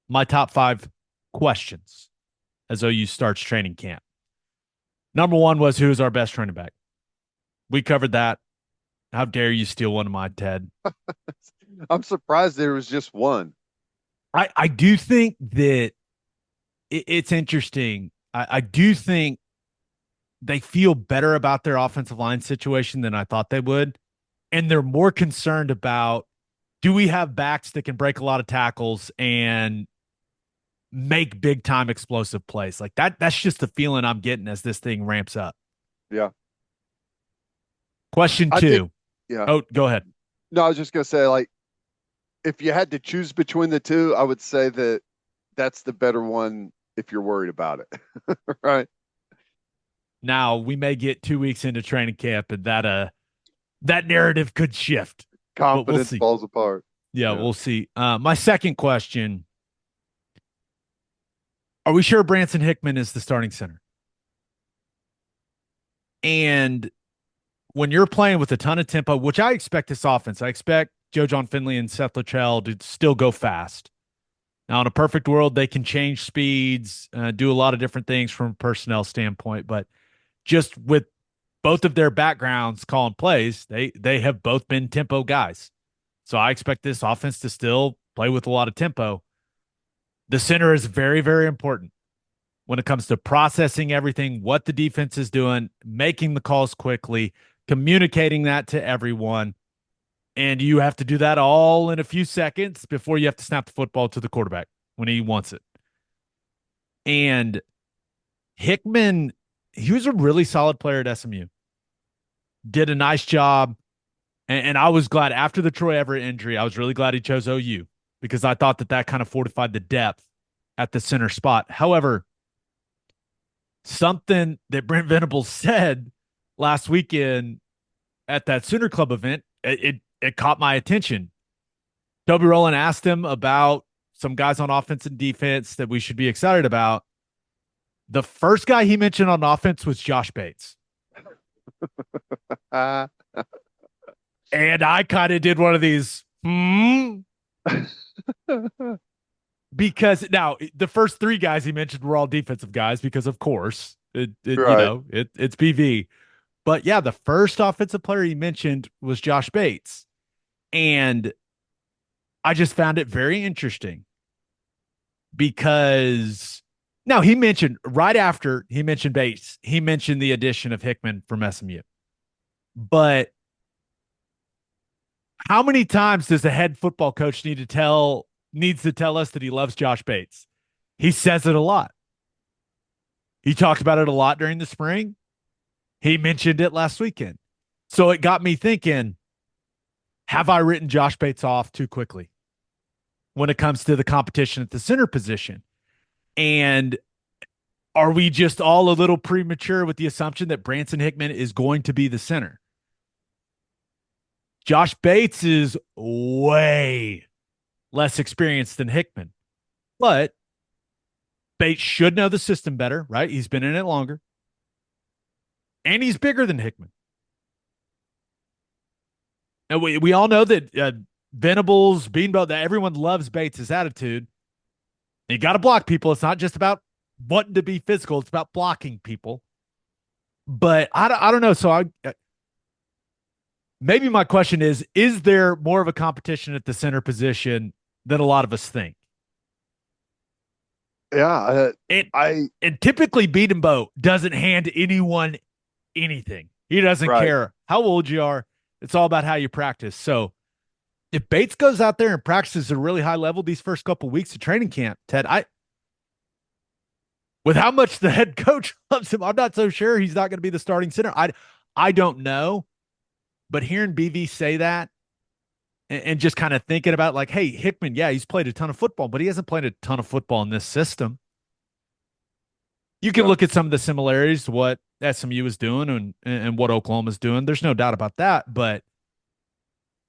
my top 5 questions as OU starts training camp. Number one was, who is our best running back? We covered that. How dare you steal one of mine, Ted? I'm surprised there was just one. I do think that it's interesting. I do think they feel better about their offensive line situation than I thought they would. And they're more concerned about, do we have backs that can break a lot of tackles and make big time explosive plays? Like that's just the feeling I'm getting as this thing ramps up. Yeah. Question I think, two. yeah. Oh, go ahead. No, I was just gonna say, like, if you had to choose between the two, I would say that that's the better one if you're worried about it. Right? Now we may get 2 weeks into training camp and that narrative could shift, but we'll Confidence see. falls apart. Yeah, Yeah. we'll see. My second question: are we sure Branson Hickman is the starting center? And when you're playing with a ton of tempo, which I expect this offense, I expect Joe John Finley and Seth Luttrell to still go fast. Now, in a perfect world, they can change speeds, do a lot of different things from a personnel standpoint, but just with both of their backgrounds calling plays, they have both been tempo guys. So I expect this offense to still play with a lot of tempo. The center is very, very important when it comes to processing everything, what the defense is doing, making the calls quickly, communicating that to everyone. And you have to do that all in a few seconds before you have to snap the football to the quarterback when he wants it. And Hickman, he was a really solid player at SMU, did a nice job. And I was glad after the Troy Everett injury, I was really glad he chose OU because I thought that kind of fortified the depth at the center spot. However, something that Brent Venables said last weekend at that Sooner Club event, it caught my attention. Toby Rowland asked him about some guys on offense and defense that we should be excited about. The first guy he mentioned on offense was Josh Bates. Uh, And I kind of did one of these, because now the first 3 guys he mentioned were all defensive guys because, of course, right. it's BV. But yeah, the first offensive player he mentioned was Josh Bates. And I just found it very interesting because now he mentioned right after he mentioned Bates, he mentioned the addition of Hickman from SMU. But how many times does a head football coach needs to tell us that he loves Josh Bates? He says it a lot. He talked about it a lot during the spring. He mentioned it last weekend. So it got me thinking, have I written Josh Bates off too quickly when it comes to the competition at the center position? And are we just all a little premature with the assumption that Branson Hickman is going to be the center? Josh Bates is way less experienced than Hickman, but Bates should know the system better, right? He's been in it longer, and he's bigger than Hickman. And we all know that Venables, Beanbo, that everyone loves Bates' attitude. You got to block people. It's not just about wanting to be physical; it's about blocking people. But I don't know. So maybe my question is there more of a competition at the center position than a lot of us think? Yeah. And I, and typically Beatenbow doesn't hand anyone anything. He doesn't right. care how old you are. It's all about how you practice. So if Bates goes out there and practices at a really high level these first couple of weeks of training camp, Ted, I with how much the head coach loves him, I'm not so sure he's not going to be the starting center. I don't know, but hearing BV say that and just kind of thinking about like, hey, Hickman, yeah, he's played a ton of football, but he hasn't played a ton of football in this system. You can Yeah. look at some of the similarities to what SMU is doing and what Oklahoma is doing. There's no doubt about that, but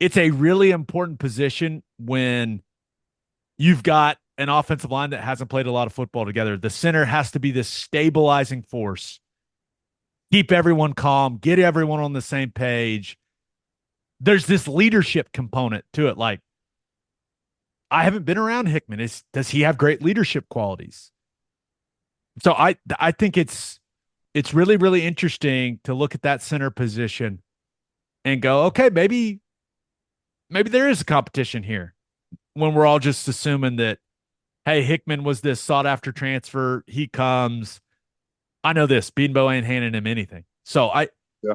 it's a really important position when you've got an offensive line that hasn't played a lot of football together. The center has to be this stabilizing force, keep everyone calm, get everyone on the same page. There's this leadership component to it. Like I haven't been around Hickman. Does he have great leadership qualities? So I think it's really, really interesting to look at that center position and go, okay, maybe there is a competition here when we're all just assuming that, hey, Hickman was this sought after transfer. He comes. I know this. Beanbo ain't handing him anything. So Yeah.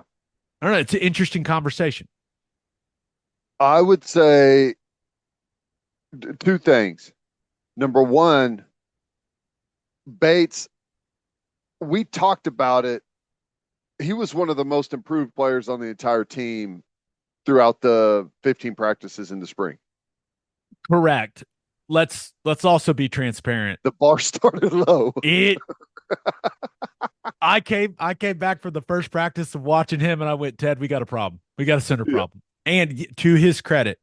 I don't know. It's an interesting conversation. I would say two things. Number one, Bates, we talked about it. He was one of the most improved players on the entire team throughout the 15 practices in the spring. Correct. Let's also be transparent. The bar started low. It I came back from the first practice of watching him and I went, Ted, we got a problem. We got a center Yeah. problem. And to his credit,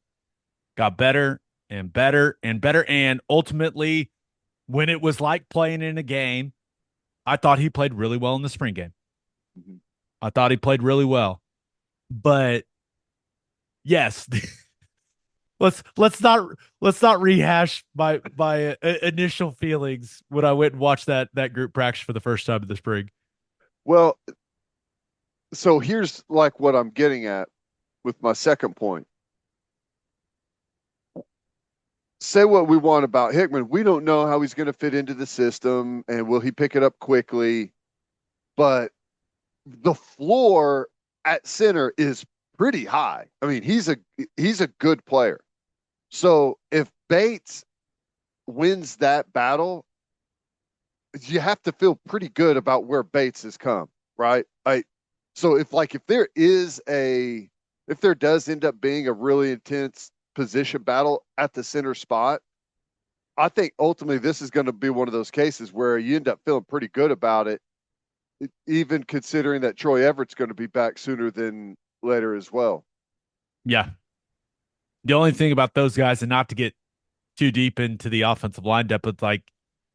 got better and better and better. And ultimately, when it was like playing in a game, I thought he played really well in the spring game. Mhm. I thought he played really well. But yes, let's not rehash my initial feelings when I went and watched that group practice for the first time in the spring. Well, so here's like what I'm getting at with my second point. Say what we want about Hickman. We don't know how he's going to fit into the system and will he pick it up quickly. But the floor at center is pretty high. I mean, he's a good player. So if Bates wins that battle, you have to feel pretty good about where Bates has come, right? So if there is if there does end up being a really intense position battle at the center spot, I think ultimately this is going to be one of those cases where you end up feeling pretty good about it, even considering that Troy Everett's going to be back sooner than later as well. Yeah. The only thing about those guys, and not to get too deep into the offensive line depth, but like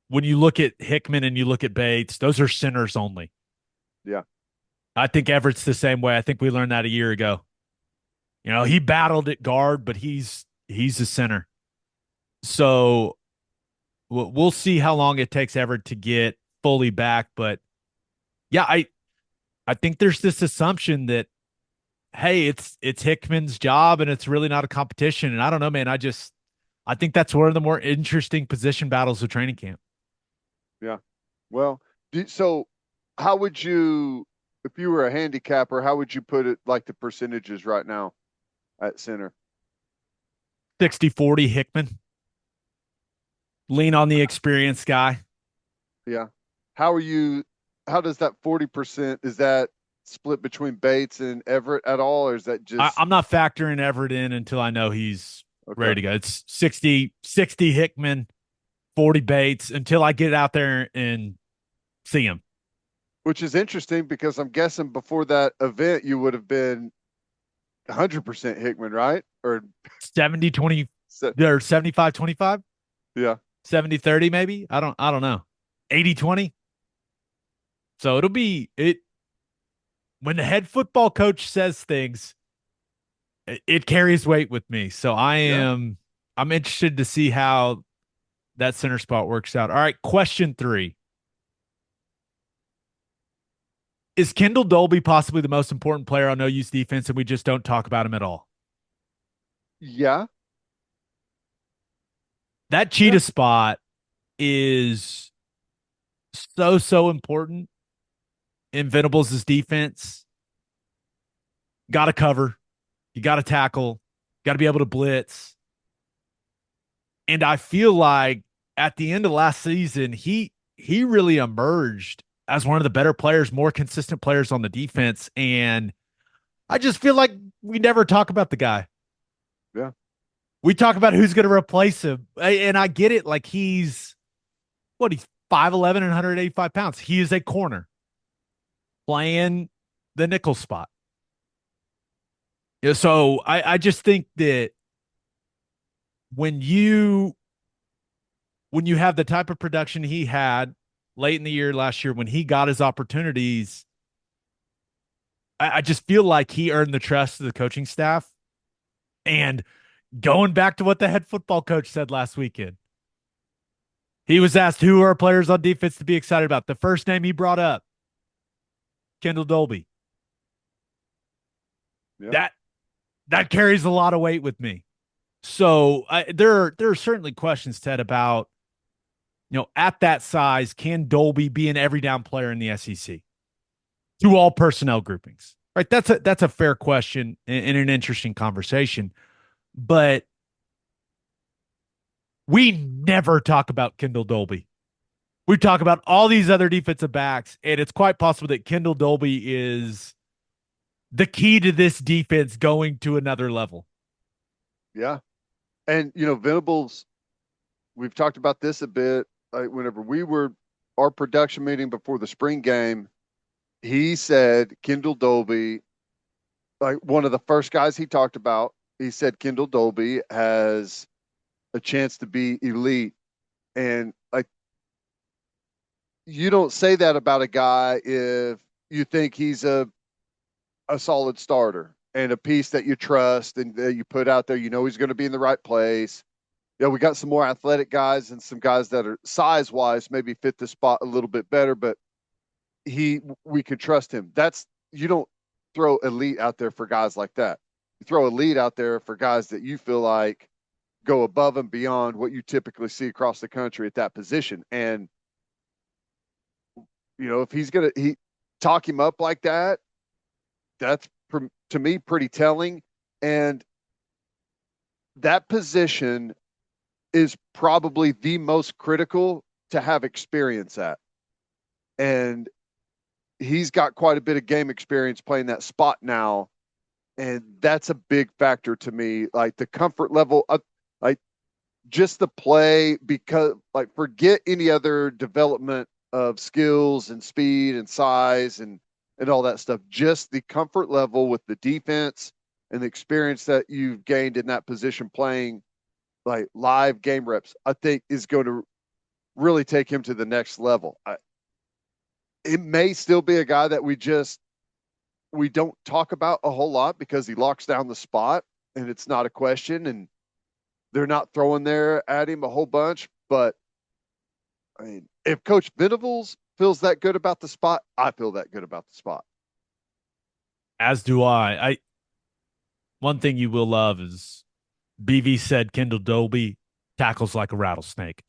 when you look at Hickman and you look at Bates, those are centers only. Yeah. I think Everett's the same way. I think we learned that a year ago. You know, he battled at guard, but he's a center. So we'll see how long it takes Everett to get fully back. But yeah, I think there's this assumption that, hey, it's Hickman's job and it's really not a competition. And I don't know, man. I think that's one of the more interesting position battles of training camp. Yeah. Well, so how would you, if you were a handicapper, how would you put it like the percentages right now at center? 60-40 Hickman. Lean on the experienced guy. Yeah. How does that 40%, is that split between Bates and Everett at all? Or is that just, I'm not factoring Everett in until I know he's okay. ready to go. It's 60 Hickman, 40 Bates until I get out there and see him. Which is interesting because I'm guessing before that event, you would have been 100% Hickman, right? Or 70-20 so, or 75-25, yeah. 70-30 maybe. I don't know. 80-20. So it'll be it when the head football coach says things, it carries weight with me. So Yeah. I'm interested to see how that center spot works out. All right, question 3. Is Kendel Dolby possibly the most important player on OU's defense, and we just don't talk about him at all? Yeah. That Yeah. cheetah spot is so important in Venables' defense. Got to cover. You got to tackle. Got to be able to blitz. And I feel like at the end of last season, he really emerged as one of the better players, more consistent players on the defense. And I just feel like we never talk about the guy. Yeah. We talk about who's going to replace him. And I get it. Like he's 5'11" and 185 pounds. He is a corner playing the nickel spot. Yeah, so I just think that when you have the type of production he had late in the year last year, when he got his opportunities, I just feel like he earned the trust of the coaching staff. And Going back to what the head football coach said last weekend. He was asked who are players on defense to be excited about. The first name he brought up, Kendel Dolby. Yeah. That carries a lot of weight with me. So there are certainly questions, Ted, about at that size, can Dolby be an every down player in the SEC through all personnel groupings? Right, that's a fair question and an interesting conversation, but we never talk about Kendel Dolby. We talk about all these other defensive backs, and it's quite possible that Kendel Dolby is the key to this defense going to another level. Yeah. And, Venables, we've talked about this a bit. Whenever we were our production meeting before the spring game, he said Kendel Dolby, like one of the first guys he talked about, he said Kendel Dolby has a chance to be elite. And like, you don't say that about a guy if you think he's a solid starter and a piece that you trust and that you put out there. He's going to be in the right place. We got some more athletic guys and some guys that are size wise maybe fit the spot a little bit better, but we could trust him. You don't throw elite out there for guys like that. You throw elite out there for guys that you feel like go above and beyond what you typically see across the country at that position. And if he's gonna talk him up like that, that's to me pretty telling. And that position is probably the most critical to have experience at. And he's got quite a bit of game experience playing that spot now. And that's a big factor to me. Like the comfort level, like just the play, because like forget any other development of skills and speed and size and all that stuff. Just the comfort level with the defense and the experience that you've gained in that position playing like live game reps, I think is going to really take him to the next level. It may still be a guy that we don't talk about a whole lot because he locks down the spot and it's not a question and they're not throwing there at him a whole bunch. But I mean, if Coach Venables feels that good about the spot, I feel that good about the spot. As do I. One thing you will love is BV said Kendel Dolby tackles like a rattlesnake.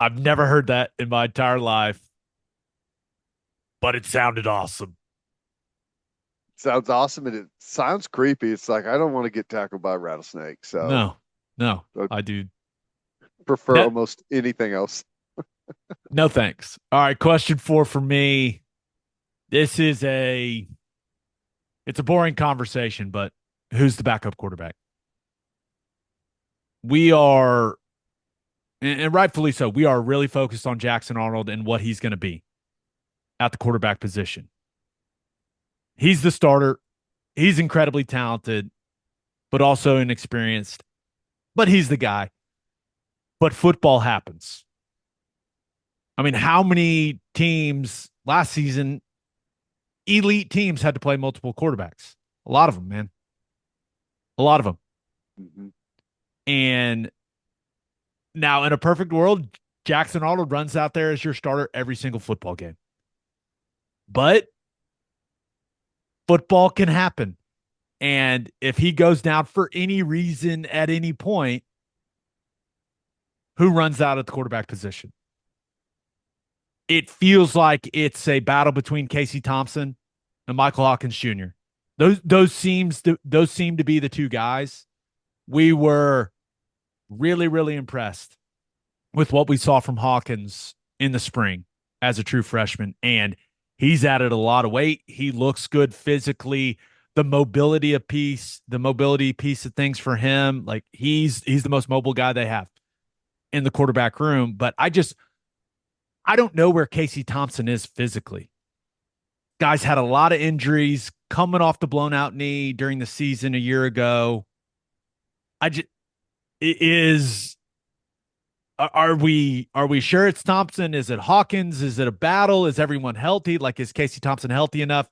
I've never heard that in my entire life, but it sounded awesome. Sounds awesome and it sounds creepy. It's like I don't want to get tackled by a rattlesnake. So No, I I do. prefer No, almost anything else. no thanks. All right, question 4 for me. This is it's a boring conversation, but who's the backup quarterback? We are, and rightfully so, we are really focused on Jackson Arnold and what he's going to be at the quarterback position. He's the starter. He's incredibly talented, but also inexperienced. But he's the guy. But football happens. I mean, how many teams last season, elite teams, had to play multiple quarterbacks? A lot of them, man. A lot of them. Mm-hmm. And now, in a perfect world, Jackson Arnold runs out there as your starter every single football game. But football can happen. And if he goes down for any reason at any point, who runs out at the quarterback position? It feels like it's a battle between Casey Thompson and Michael Hawkins Jr. Those seem to be the two guys. We were really, really impressed with what we saw from Hawkins in the spring as a true freshman. And he's added a lot of weight. He looks good physically. The mobility piece of things for him, like he's the most mobile guy they have in the quarterback room. But I don't know where Casey Thompson is physically. Guys had a lot of injuries coming off the blown out knee during the season a year ago. It is. Are we sure it's Thompson? Is it Hawkins? Is it a battle? Is everyone healthy? Like, is Casey Thompson healthy enough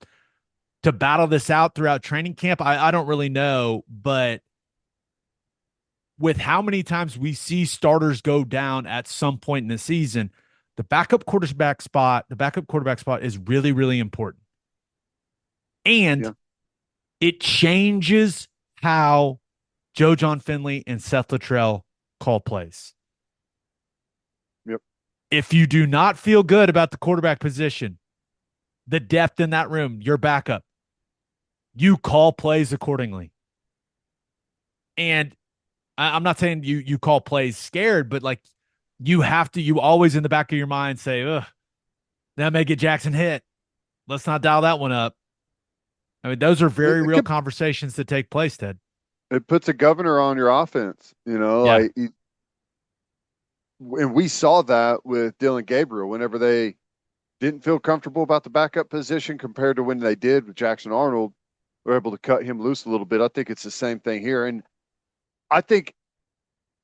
to battle this out throughout training camp, I don't really know. But with how many times we see starters go down at some point in the season, the backup quarterback spot is really, really important. And Yeah. it changes how Joe John Finley and Seth Luttrell call plays. Yep. If you do not feel good about the quarterback position, the depth in that room, your backup, you call plays accordingly. And I'm not saying you call plays scared, but like you always in the back of your mind say, ugh, that may get Jackson hit. Let's not dial that one up. I mean, those are very real conversations that take place, Ted. It puts a governor on your offense, Yeah. And we saw that with Dylan Gabriel whenever they didn't feel comfortable about the backup position compared to when they did with Jackson Arnold. We're able to cut him loose a little bit. I think it's the same thing here. And I think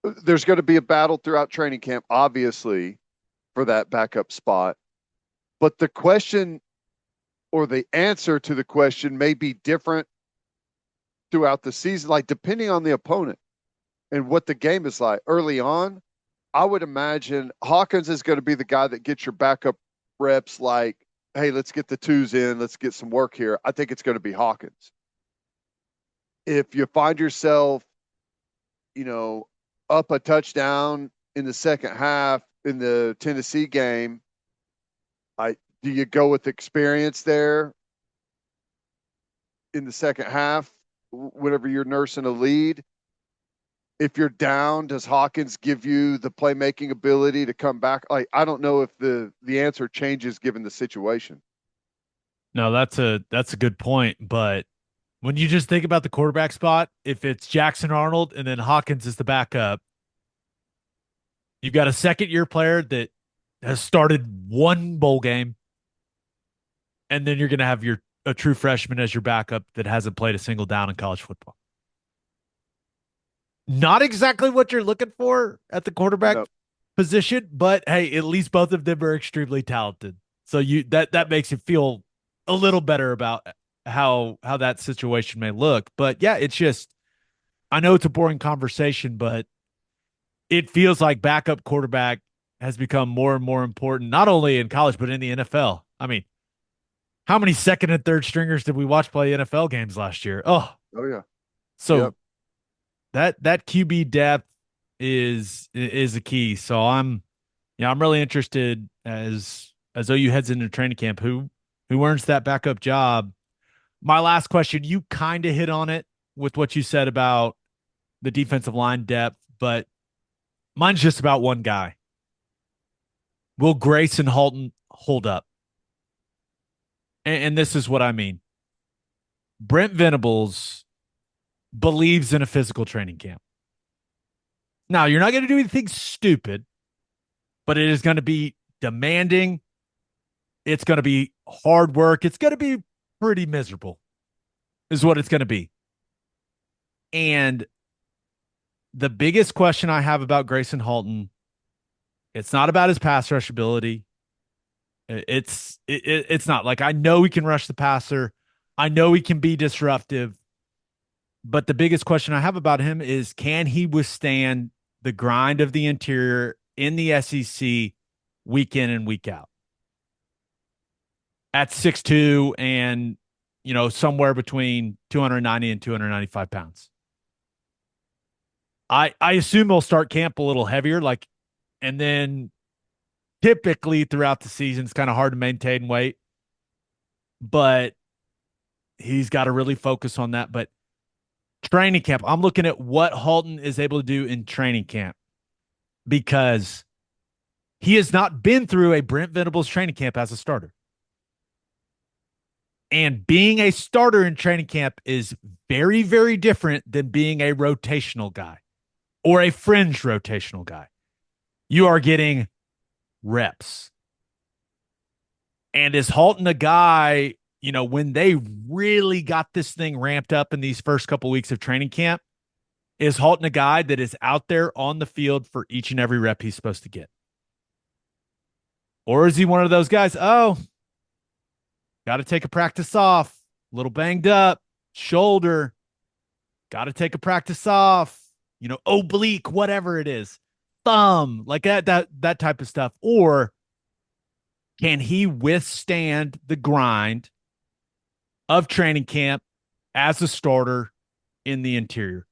there's going to be a battle throughout training camp, obviously, for that backup spot. But the question or the answer to the question may be different throughout the season, like depending on the opponent and what the game is like. Early on, I would imagine Hawkins is going to be the guy that gets your backup reps like, hey, let's get the twos in. Let's get some work here. I think it's going to be Hawkins. If you find yourself, up a touchdown in the second half in the Tennessee game, do you go with experience there in the second half, whenever you're nursing a lead? If you're down, does Hawkins give you the playmaking ability to come back? Like, I don't know if the answer changes given the situation. No, that's a good point. But when you just think about the quarterback spot, if it's Jackson Arnold and then Hawkins is the backup, you've got a second-year player that has started one bowl game, and then you're going to have a true freshman as your backup that hasn't played a single down in college football. Not exactly what you're looking for at the quarterback position, but hey, at least both of them are extremely talented. So that makes you feel a little better about how that situation may look. But yeah, it's just, I know it's a boring conversation, but it feels like backup quarterback has become more and more important, not only in college, but in the NFL. I mean, how many second and third stringers did we watch play NFL games last year? Oh yeah. So that QB depth is a key. So I'm really interested as OU heads into training camp, who earns that backup job. My last question, you kind of hit on it with what you said about the defensive line depth, but mine's just about one guy. Will Gracen Halton hold up? And this is what I mean. Brent Venables believes in a physical training camp. Now, you're not going to do anything stupid, but it is going to be demanding. It's going to be hard work. It's going to be pretty miserable, is what it's going to be. And the biggest question I have about Gracen Halton, it's not about his pass rush ability. It's not. Like, I know he can rush the passer. I know he can be disruptive. But the biggest question I have about him is, can he withstand the grind of the interior in the SEC week in and week out? At 6'2" and, somewhere between 290 and 295 pounds. I assume he'll start camp a little heavier, and then typically throughout the season, it's kind of hard to maintain weight, but he's got to really focus on that. But training camp, I'm looking at what Halton is able to do in training camp, because he has not been through a Brent Venables training camp as a starter. And being a starter in training camp is very, very different than being a rotational guy or a fringe rotational guy. You are getting reps. And is Halton a guy, when they really got this thing ramped up in these first couple weeks of training camp, is Halton a guy that is out there on the field for each and every rep he's supposed to get? Or is he one of those guys, got to take a practice off. a little banged up, shoulder, got to take a practice off, oblique, whatever it is, thumb, like that type of stuff. Or can he withstand the grind of training camp as a starter in the interior?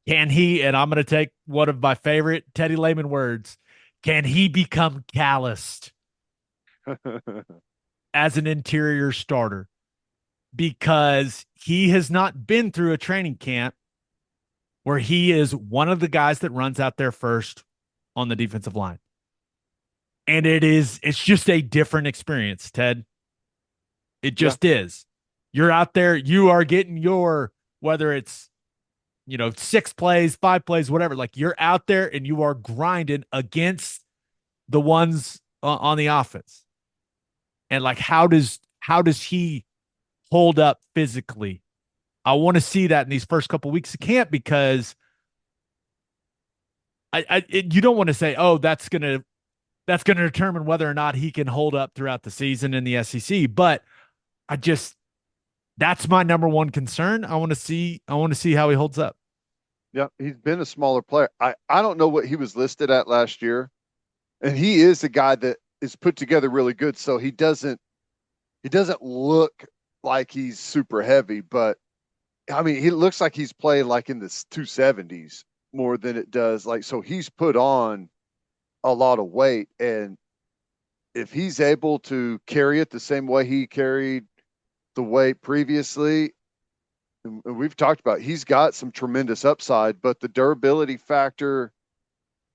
Can he, and I'm going to take one of my favorite Teddy Lehman words, can he become calloused as an interior starter? Because he has not been through a training camp where he is one of the guys that runs out there first on the defensive line. And it's just a different experience, Ted. It just is. You're out there, you are getting your, whether it's, 6 plays, 5 plays, whatever, like you're out there and you are grinding against the ones on the offense. And like, how does he hold up physically? I want to see that in these first couple of weeks of camp, because you don't want to say, oh, that's gonna determine whether or not he can hold up throughout the season in the SEC. But that's my number one concern. I want to see how he holds up. Yeah, he's been a smaller player. I don't know what he was listed at last year, and he is a guy that is put together really good. So he doesn't look like he's super heavy, but I mean, he looks like he's playing like in the 270s more than it does. Like, so he's put on a lot of weight, and if he's able to carry it the same way he carried the weight previously, and we've talked about, he's got some tremendous upside, but the durability factor,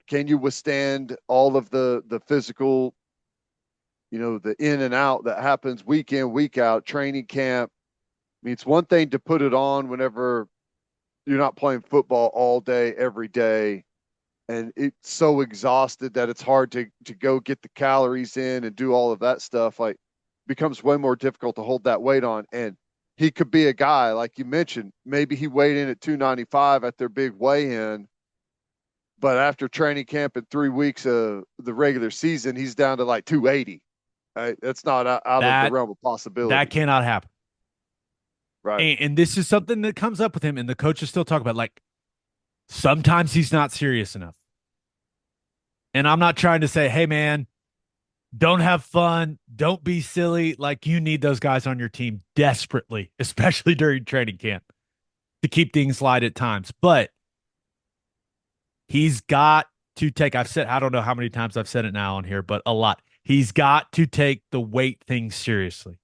can you withstand all of the physical, the in and out that happens week in, week out, training camp? I mean, it's one thing to put it on whenever you're not playing football all day, every day, and it's so exhausted that it's hard to go get the calories in and do all of that stuff. Like, becomes way more difficult to hold that weight on. And he could be a guy, like you mentioned, maybe he weighed in at 295 at their big weigh-in, but after training camp and 3 weeks of the regular season, he's down to like 280. Right? That's not out of the realm of possibility. That cannot happen. Right. And this is something that comes up with him, and the coaches still talk about, like, sometimes he's not serious enough. And I'm not trying to say, hey, man, don't have fun, don't be silly. Like, you need those guys on your team desperately, especially during training camp, to keep things light at times. But he's got to take, I don't know how many times I've said it now on here, but a lot. He's got to take the weight thing seriously.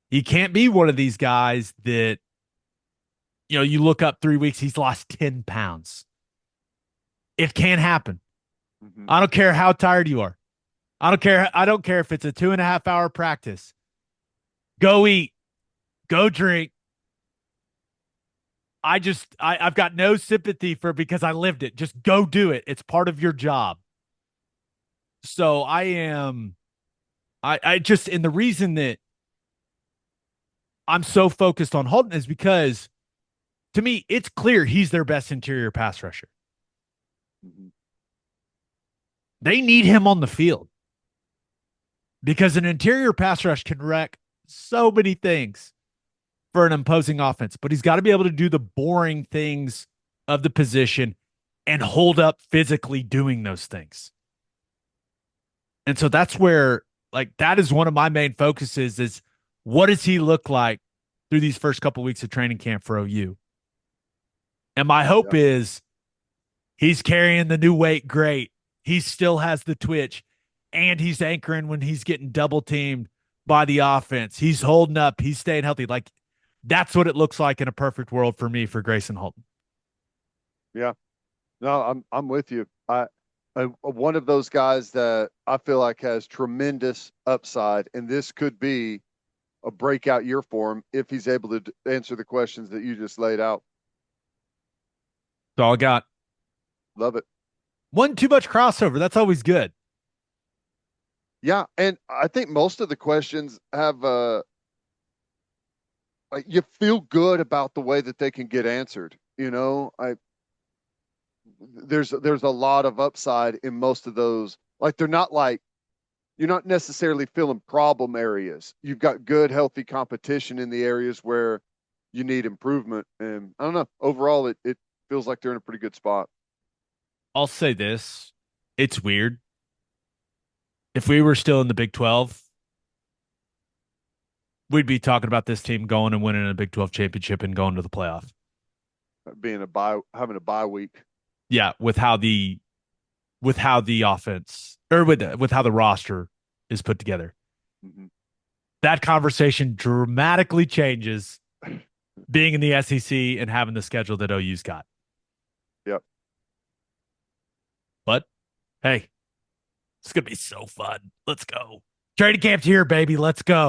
He can't be one of these guys that, you look up 3 weeks, he's lost 10 pounds. It can happen. Mm-hmm. I don't care how tired you are. I don't care if it's a 2.5 hour practice. Go eat, go drink. I've got no sympathy for it because I lived it. Just go do it. It's part of your job. So and the reason that I'm so focused on Halton is because, to me, it's clear he's their best interior pass rusher. Mm-hmm. They need him on the field because an interior pass rush can wreck so many things for an imposing offense, but he's got to be able to do the boring things of the position and hold up physically doing those things. And so that's where, like, that is one of my main focuses is, what does he look like through these first couple of weeks of training camp for OU? And my hope is he's carrying the new weight great. He still has the twitch, and he's anchoring when he's getting double teamed by the offense. He's holding up. He's staying healthy. Like, that's what it looks like in a perfect world for me for Gracen Halton. Yeah. No, I'm with you. One of those guys that I feel like has tremendous upside, and this could be a breakout year for him if he's able to answer the questions that you just laid out. That's all I got. Love it. One too much crossover. That's always good. Yeah, and I think most of the questions have like, you feel good about the way that they can get answered. There's a lot of upside in most of those. Like, they're not like, you're not necessarily filling problem areas. You've got good, healthy competition in the areas where you need improvement. And I don't know. Overall, it feels like they're in a pretty good spot. I'll say this. It's weird. If we were still in the Big 12, we'd be talking about this team going and winning a Big 12 championship and going to the playoff. Having a bye week. Yeah, with how the offense or with how the roster is put together. Mm-hmm. That conversation dramatically changes being in the SEC and having the schedule that OU's got. Yep. But hey, it's going to be so fun. Let's go. Training camp's here, baby. Let's go.